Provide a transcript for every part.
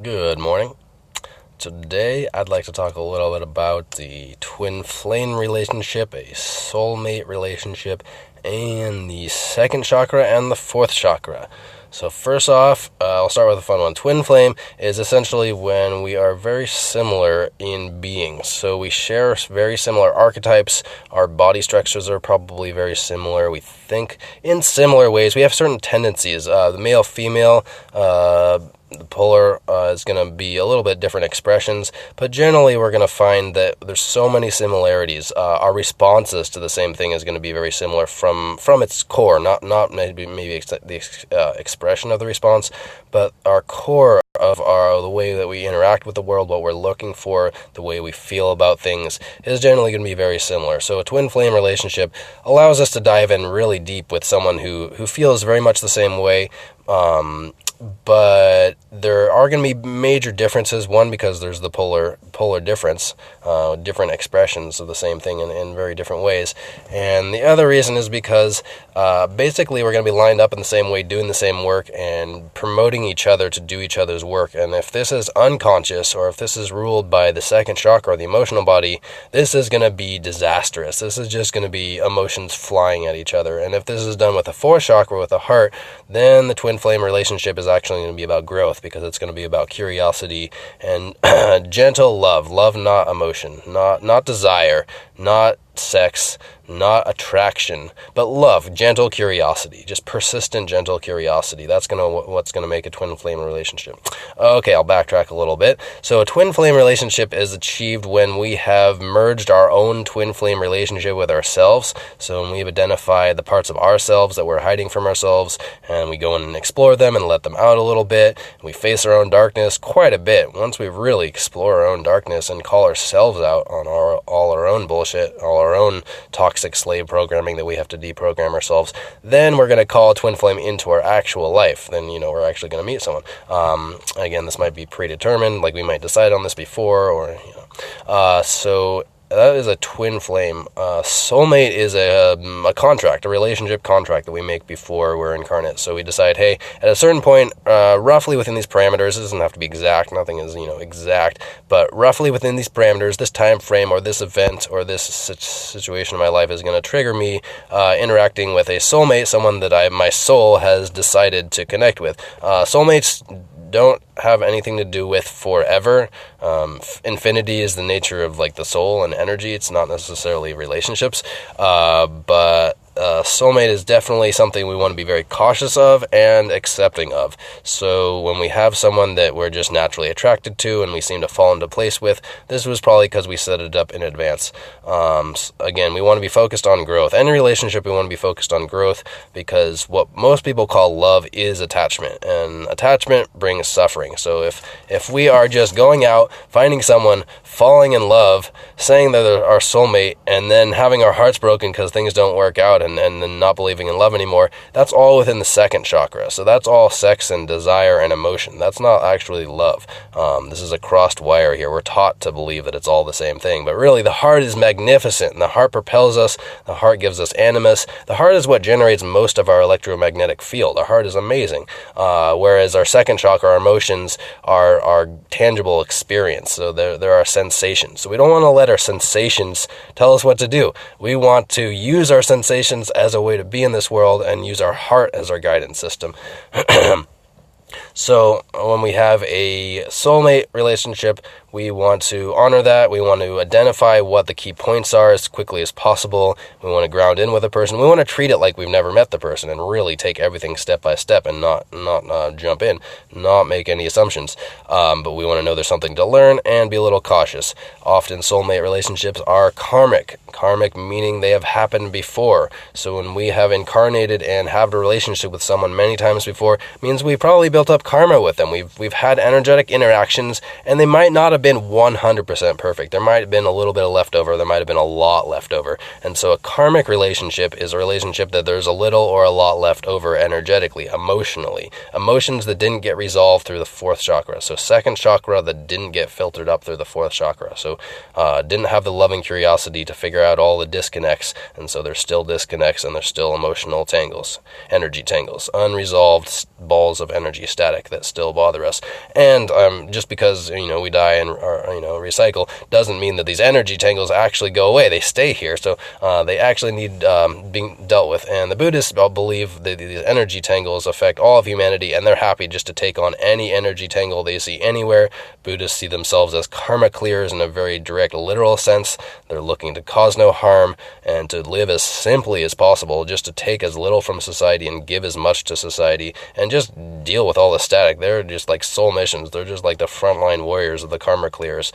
Good morning. Today, I'd like to talk a little bit about the twin flame relationship, a soulmate relationship, and the second chakra and the fourth chakra. So first off, I'll start with a fun one. Twin flame is essentially when we are very similar in being. So we share very similar archetypes. Our body structures are probably very similar. We think in similar ways. We have certain tendencies. The male-female, the polar is going to be a little bit different expressions, but generally we're going to find that there's so many similarities. Our responses to the same thing is going to be very similar from its core, not maybe the expression of the response, but our core of the way that we interact with the world, what we're looking for, the way we feel about things is generally going to be very similar. So a twin flame relationship allows us to dive in really deep with someone who feels very much the same way. But there are going to be major differences. One, because there's the polar difference, different expressions of the same thing in very different ways. And the other reason is because basically we're going to be lined up in the same way, doing the same work, and promoting each other to do each other's work. And if this is unconscious, or if this is ruled by the second chakra, or the emotional body, this is going to be disastrous. This is just going to be emotions flying at each other. And if this is done with the fourth chakra, with the heart, then the twin flame relationship is actually going to be about growth, because it's going to be about curiosity and gentle love, not emotion, not desire, not sex, not attraction, but love, gentle curiosity, just persistent, gentle curiosity. That's what's gonna make a twin flame relationship. Okay, I'll backtrack a little bit. So a twin flame relationship is achieved when we have merged our own twin flame relationship with ourselves. So when we've identified the parts of ourselves that we're hiding from ourselves, and we go in and explore them and let them out a little bit, and we face our own darkness quite a bit. Once we really explore our own darkness and call ourselves out on all our own bullshit, all our own toxic slave programming that we have to deprogram ourselves, then we're going to call a twin flame into our actual life. Then, we're actually going to meet someone. Again, this might be predetermined, like we might decide on this before, or, so that is a twin flame. Soulmate is a contract, a relationship contract that we make before we're incarnate. So we decide, hey, at a certain point, roughly within these parameters, it doesn't have to be exact, nothing is, exact, but roughly within these parameters, this time frame or this event or this situation in my life is going to trigger me interacting with a soulmate, someone that my soul has decided to connect with. Soulmates don't have anything to do with forever. Infinity is the nature of the soul and energy. It's not necessarily relationships, but soulmate is definitely something we want to be very cautious of and accepting of. So when we have someone that we're just naturally attracted to and we seem to fall into place with, this was probably because we set it up in advance. Again, we want to be focused on growth. Any relationship, we want to be focused on growth, because what most people call love is attachment, and attachment brings suffering. So if we are just going out, finding someone, falling in love, saying that they're our soulmate, and then having our hearts broken because things don't work out, and then not believing in love anymore, that's all within the second chakra. So that's all sex and desire and emotion. That's not actually love. This is a crossed wire here. We're taught to believe that it's all the same thing, but really the heart is magnificent, and the heart propels us. The heart gives us animus. The heart is what generates most of our electromagnetic field. Our heart is amazing, whereas our second chakra, our emotions, are tangible experience. So there are sensations. So we don't want to let our sensations tell us what to do. We want to use our sensations as a way to be in this world and use our heart as our guidance system. So when we have a soulmate relationship, we want to honor that. We want to identify what the key points are as quickly as possible. We want to ground in with a person. We want to treat it like we've never met the person and really take everything step by step and not jump in, not make any assumptions. But we want to know there's something to learn and be a little cautious. Often soulmate relationships are karmic. Karmic meaning they have happened before. So when we have incarnated and have a relationship with someone many times before, means we probably built up karma with them. We've had energetic interactions, and they might not have been 100% perfect. There might have been a little bit of leftover. There might have been a lot left over. And so a karmic relationship is a relationship that there's a little or a lot left over energetically, emotionally. Emotions that didn't get resolved through the fourth chakra. So second chakra that didn't get filtered up through the fourth chakra. So didn't have the loving curiosity to figure out all the disconnects. And so there's still disconnects and there's still emotional tangles, energy tangles, unresolved balls of energy static. static that still bother us. And just because, we die and recycle doesn't mean that these energy tangles actually go away. They stay here. So they actually need being dealt with. And the Buddhists believe that these energy tangles affect all of humanity, and they're happy just to take on any energy tangle they see anywhere. Buddhists see themselves as karma clears in a very direct, literal sense. They're looking to cause no harm and to live as simply as possible, just to take as little from society and give as much to society, and just deal with all the static. They're just like soul missions. They're just like the frontline warriors of the karma clears,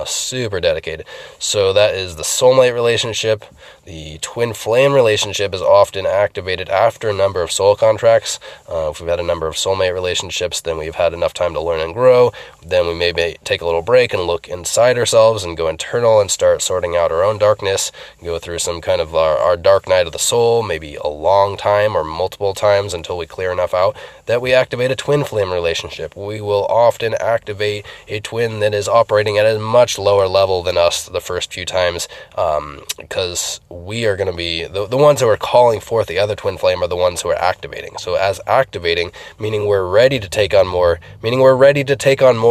super dedicated. So that is the soulmate relationship. The twin flame relationship is often activated after a number of soul contracts. If we've had a number of soulmate relationships, then we've had enough time to learn and grow. Then we maybe take a little break and look inside ourselves and go internal and start sorting out our own darkness, go through some kind of our dark night of the soul, maybe a long time or multiple times until we clear enough out that we activate a twin flame relationship. We will often activate a twin that is operating at a much lower level than us the first few times, because we are going to be the ones who are calling forth the other twin flame are the ones who are activating. So as activating, meaning we're ready to take on more,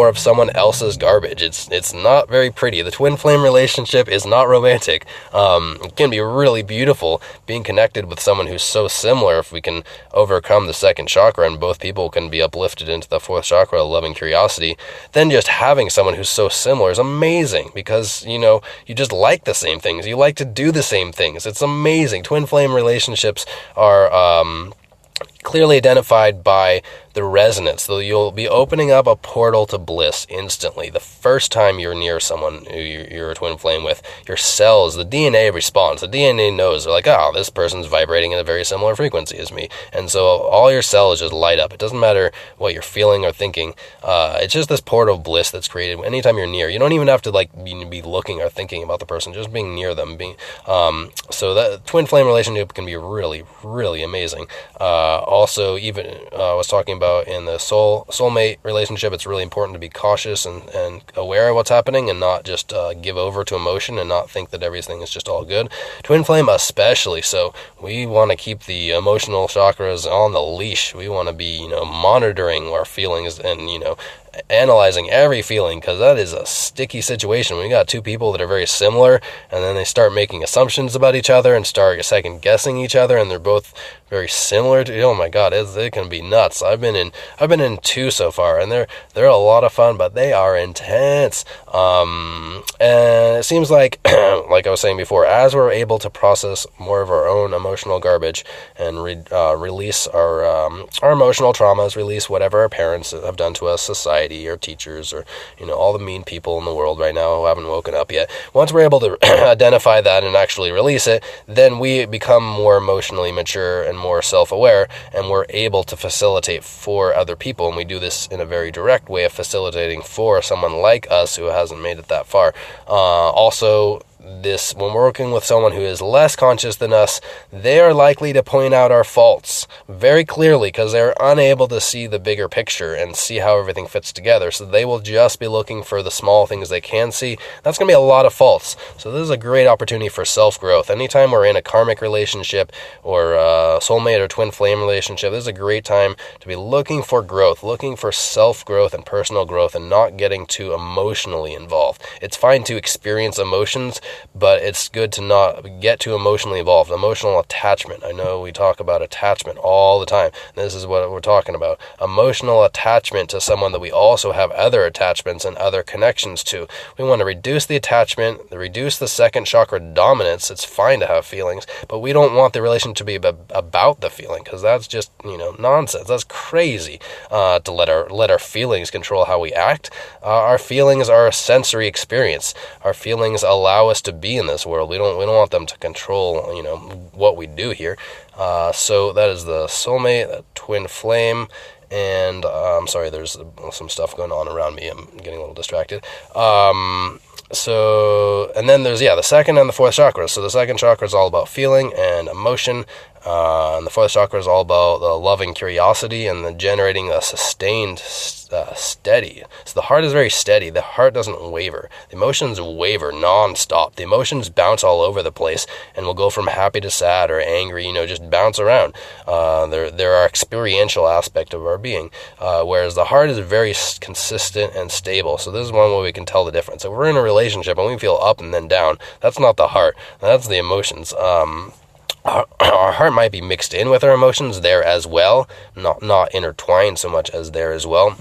of someone else's garbage. It's not very pretty. The twin flame relationship is not romantic. It can be really beautiful being connected with someone who's so similar. If we can overcome the second chakra and both people can be uplifted into the fourth chakra, loving curiosity, then just having someone who's so similar is amazing, because you just like the same things. You like to do the same things. It's amazing. Twin flame relationships are clearly identified by the resonance. So you'll be opening up a portal to bliss instantly. The first time you're near someone who you're a twin flame with, your cells, the DNA responds. The DNA knows. They're like, oh, this person's vibrating at a very similar frequency as me. And so all your cells just light up. It doesn't matter what you're feeling or thinking. It's just this portal of bliss that's created anytime you're near. You don't even have to be looking or thinking about the person, just being near them. So that twin flame relationship can be really, really amazing. Also, even I was talking about in the soulmate relationship, it's really important to be cautious and aware of what's happening, and not just give over to emotion and not think that everything is just all good. Twin flame especially so. We want to keep the emotional chakras on the leash. We want to be monitoring our feelings and analyzing every feeling, because that is a sticky situation. When you got two people that are very similar and then they start making assumptions about each other and start second guessing each other, and they're both very similar to, oh my god, it can be nuts. I've been in two so far, and they're a lot of fun, but they are intense. And it seems like like I was saying before, as we're able to process more of our own emotional garbage and release our emotional traumas, release whatever our parents have done to us, society or teachers, or all the mean people in the world right now who haven't woken up yet. Once we're able to identify that and actually release it, then we become more emotionally mature and more self-aware, and we're able to facilitate for other people. And we do this in a very direct way of facilitating for someone like us who hasn't made it that far. Also, when we're working with someone who is less conscious than us, they are likely to point out our faults very clearly, because they're unable to see the bigger picture and see how everything fits together. So they will just be looking for the small things they can see. That's going to be a lot of faults. So this is a great opportunity for self-growth. Anytime we're in a karmic relationship or a soulmate or twin flame relationship, this is a great time to be looking for growth, looking for self-growth and personal growth, and not getting too emotionally involved. It's fine to experience emotions, but it's good to not get too emotionally involved. Emotional attachment. I know we talk about attachment all the time. This is what we're talking about. Emotional attachment to someone that we also have other attachments and other connections to. We want to reduce the attachment, reduce the second chakra dominance. It's fine to have feelings, but we don't want the relation to be about the feeling, because that's just, nonsense. That's crazy to let our feelings control how we act. Our feelings are a sensory experience. Our feelings allow us to be in this world. We don't want them to control, what we do here. So that is the soulmate, the twin flame, and I'm sorry, there's some stuff going on around me. I'm getting a little distracted. And then there's, the second and the fourth chakras. So the second chakra is all about feeling and emotion. And the fourth chakra is all about the loving curiosity and the generating a sustained, steady. So the heart is very steady. The heart doesn't waver. The emotions waver non-stop. The emotions bounce all over the place and will go from happy to sad or angry, just bounce around. There are experiential aspect of our being, whereas the heart is very consistent and stable. So this is one way we can tell the difference. If we're in a relationship and we feel up and then down, that's not the heart. That's the emotions. Our heart might be mixed in with our emotions there as well, not intertwined so much as there as well.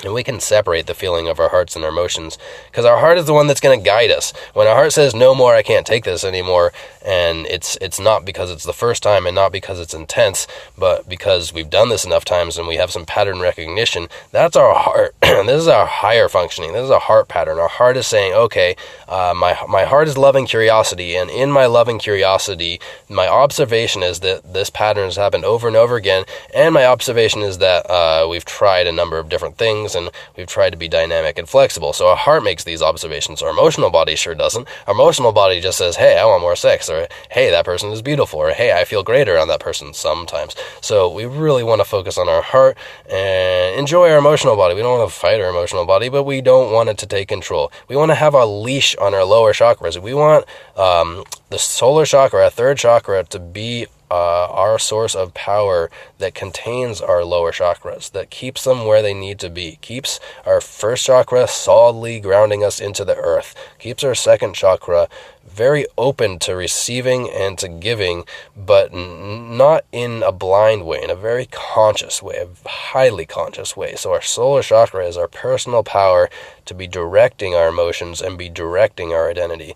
And we can separate the feeling of our hearts and our emotions, because our heart is the one that's going to guide us. When our heart says, no more, I can't take this anymore, and it's not because it's the first time and not because it's intense, but because we've done this enough times and we have some pattern recognition, that's our heart. This is our higher functioning. This is a heart pattern. Our heart is saying, okay, my heart is loving curiosity, and in my loving curiosity, my observation is that this pattern has happened over and over again, and my observation is that we've tried a number of different things, and we've tried to be dynamic and flexible. So our heart makes these observations. Our emotional body sure doesn't. Our emotional body just says, hey, I want more sex, or hey, that person is beautiful, or hey, I feel great around that person sometimes. So we really want to focus on our heart and enjoy our emotional body. We don't want to fight our emotional body, but we don't want it to take control. We want to have a leash on our lower chakras. We want the solar chakra, our third chakra, to be our source of power that contains our lower chakras, that keeps them where they need to be, keeps our first chakra solidly grounding us into the earth, keeps our second chakra very open to receiving and to giving, but not in a blind way, in a very conscious way, a highly conscious way. So our solar chakra is our personal power to be directing our emotions and be directing our identity.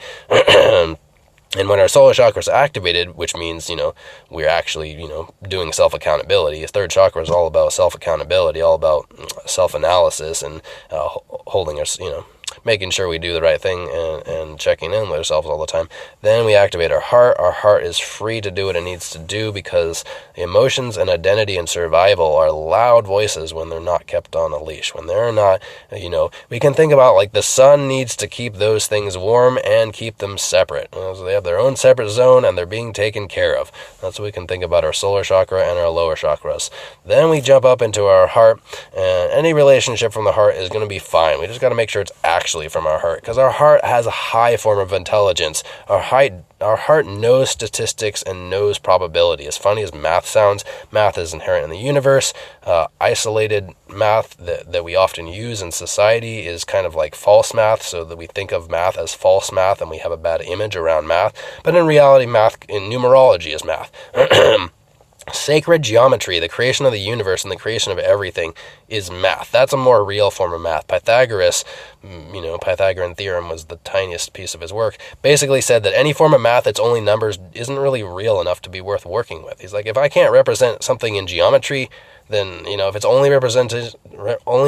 And when our solar chakra is activated, which means, we're actually, doing self-accountability. The third chakra is all about self-accountability, all about self-analysis and holding us, making sure we do the right thing and checking in with ourselves all the time. Then we activate our heart. Our heart is free to do what it needs to do, because emotions and identity and survival are loud voices when they're not kept on a leash. When they're not, we can think about like the sun needs to keep those things warm and keep them separate. So they have their own separate zone and they're being taken care of. That's what we can think about our solar chakra and our lower chakras. Then we jump up into our heart, and any relationship from the heart is going to be fine. We just got to make sure it's actually from our heart, because our heart has a high form of intelligence. Our heart knows statistics and knows probability. As funny as math sounds, math is inherent in the universe. Isolated math that we often use in society is kind of like false math, so that we think of math as false math and we have a bad image around math. But in reality, math in numerology is math. Sacred geometry, the creation of the universe and the creation of everything, is math. That's a more real form of math. Pythagoras, Pythagorean theorem was the tiniest piece of his work, basically said that any form of math that's only numbers isn't really real enough to be worth working with. He's like, if I can't represent something in geometry, then, if it's only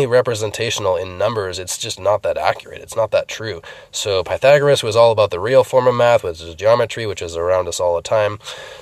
representational in numbers, it's just not that accurate. It's not that true. So Pythagoras was all about the real form of math, which is geometry, which is around us all the time.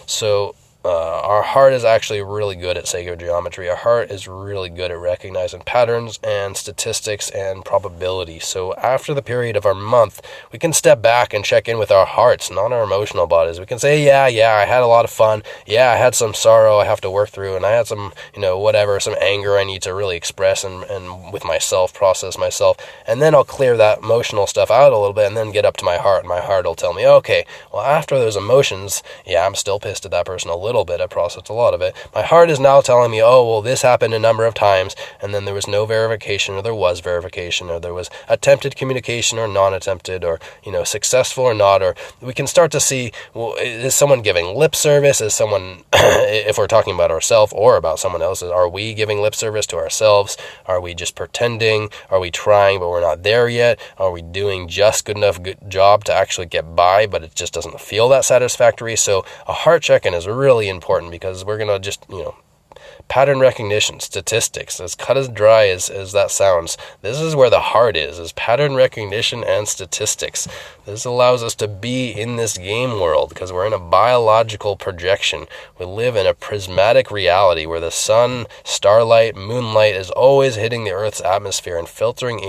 So our heart is actually really good at sacred geometry. Our heart is really good at recognizing patterns and statistics and probability. So after the period of our month, we can step back and check in with our hearts, not our emotional bodies. We can say, yeah, I had a lot of fun. Yeah, I had some sorrow I have to work through, and I had some, some anger I need to really express and with myself, process myself. And then I'll clear that emotional stuff out a little bit and then get up to my heart, and my heart will tell me, okay, well, after those emotions, yeah, I'm still pissed at that person a little bit. I processed a lot of it. My heart is now telling me, oh, well, this happened a number of times, and then there was no verification, or there was verification, or there was attempted communication or non-attempted, or, successful or not. Or we can start to see, well, is someone giving lip service? Is someone, if we're talking about ourselves or about someone else, are we giving lip service to ourselves? Are we just pretending? Are we trying, but we're not there yet? Are we doing just good job to actually get by, but it just doesn't feel that satisfactory? So a heart check-in is really important, because we're going to just, Pattern recognition, statistics, as cut as dry as that sounds, this is where the heart is pattern recognition and statistics. This allows us to be in this game world because we're in a biological projection. We live in a prismatic reality where the sun, starlight, moonlight is always hitting the Earth's atmosphere and filtering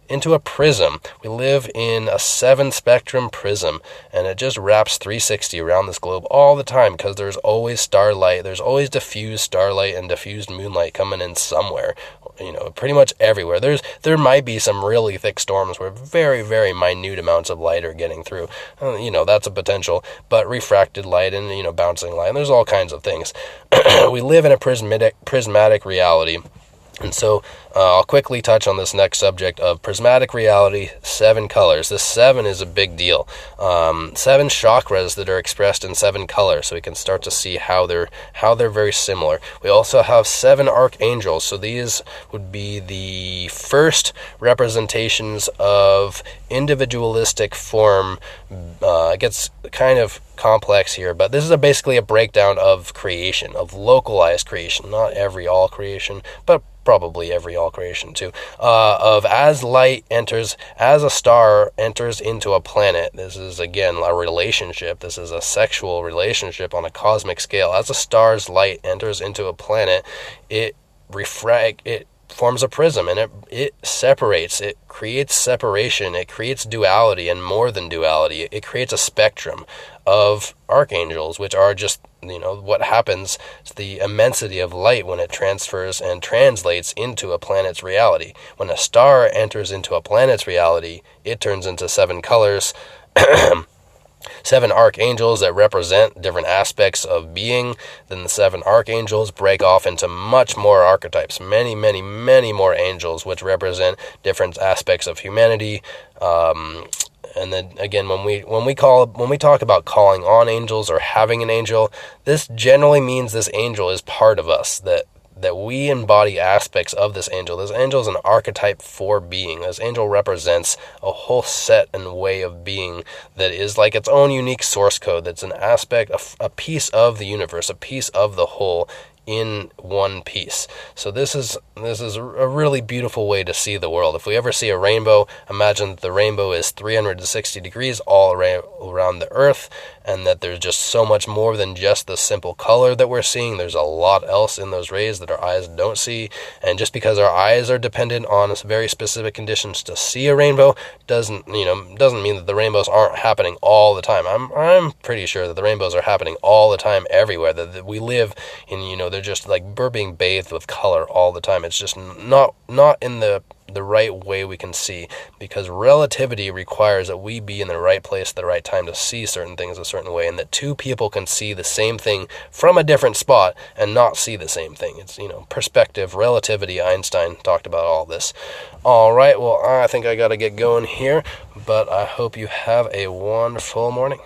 into a prism. We live in a 7-spectrum prism, and it just wraps 360 around this globe all the time because there's always starlight, there's always diffused starlight and diffused moonlight coming in somewhere, pretty much everywhere. There might be some really thick storms where very, very minute amounts of light are getting through. That's a potential, but refracted light and, bouncing light, and there's all kinds of things. We live in a prismatic reality. And so I'll quickly touch on this next subject of prismatic reality, 7 colors. This 7 is a big deal. 7 chakras that are expressed in 7 colors, so we can start to see how they're very similar. We also have 7 archangels, so these would be the first representations of individualistic form. It gets kind of complex here, but this is basically a breakdown of creation, of localized creation, not all creation, but probably all creation too, of as a star enters into a planet. This is again a relationship. This is a sexual relationship on a cosmic scale. As a star's light enters into a planet, it forms a prism, and it separates. It creates separation. It creates duality, and more than duality. It creates a spectrum of archangels, which are just, what happens to the immensity of light when it transfers and translates into a planet's reality. When a star enters into a planet's reality, it turns into 7 colors, 7 archangels that represent different aspects of being. Then the 7 archangels break off into much more archetypes, many, many, many more angels, which represent different aspects of humanity. And then again, when we talk about calling on angels or having an angel, this generally means this angel is part of us, that we embody aspects of this angel. This angel is an archetype for being. This angel represents a whole set and way of being that is like its own unique source code. That's an aspect, a piece of the universe, a piece of the whole in one piece. So this is a really beautiful way to see the world. If we ever see a rainbow, imagine that the rainbow is 360 degrees all around the earth, and that there's just so much more than just the simple color that we're seeing. There's a lot else in those rays that our eyes don't see, and just because our eyes are dependent on very specific conditions to see a rainbow doesn't mean that the rainbows aren't happening all the time. I'm pretty sure that the rainbows are happening all the time everywhere, that we live in, they're just like we're being bathed with color all the time. It's just not in the right way we can see, because relativity requires that we be in the right place at the right time to see certain things a certain way, and that 2 people can see the same thing from a different spot and not see the same thing. It's, perspective, relativity. Einstein talked about all this. All right, well, I think I got to get going here, but I hope you have a wonderful morning.